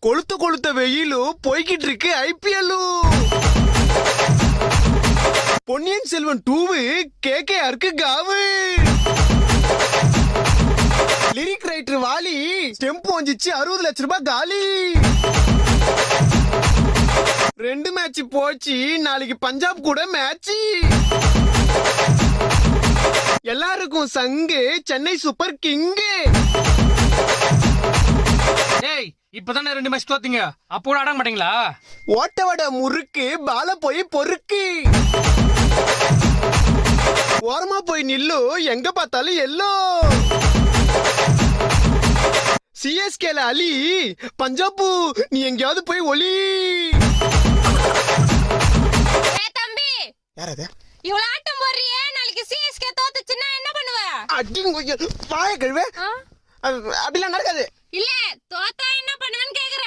கொளுத்த கொளுத்த வெயிலும் போய்கிட்டு இருக்கு ஐபிஎல். பொன்னியின் செல்வன் 2 கேகேஆருக்கு காவு. லிரிக் ரைட்டர் வாலி ஸ்டெம்ப் வந்துச்சு 60 லட்சம் ரூபாய் காலி. 2 மேட்ச் போச்சு, நாளைக்கு பஞ்சாப் கூட மேட்ச். எல்லாருக்கும் சங்கு சென்னை சூப்பர் கிங்கு. ஏய் இப்பதானே 2 மேட்ச் தோத்தீங்க, அப்போ கூட ஆட மாட்டீங்களா? ஓட்ட வட முறுக்கு பால போய் பொறுக்கு. ஓரமா போய் நில்லு, எங்க பார்த்தாலும் எல்லோ. சிஎஸ்கேல அலி, பஞ்சாபு நீ எங்கயாவது போய் ஒலி. தம்பி யாரது இவ்வளவு ஆட்டம் போடுறியே, நாளைக்கு சிஎஸ்கே தோத்துச்சுன்னா என்ன பண்ணுவ? அடிங்க வாய கழுவே. அப்படிலாம் நடக்காது. இல்ல தோத்தா என்ன பண்ணுவேன்னு கேக்குறேன்.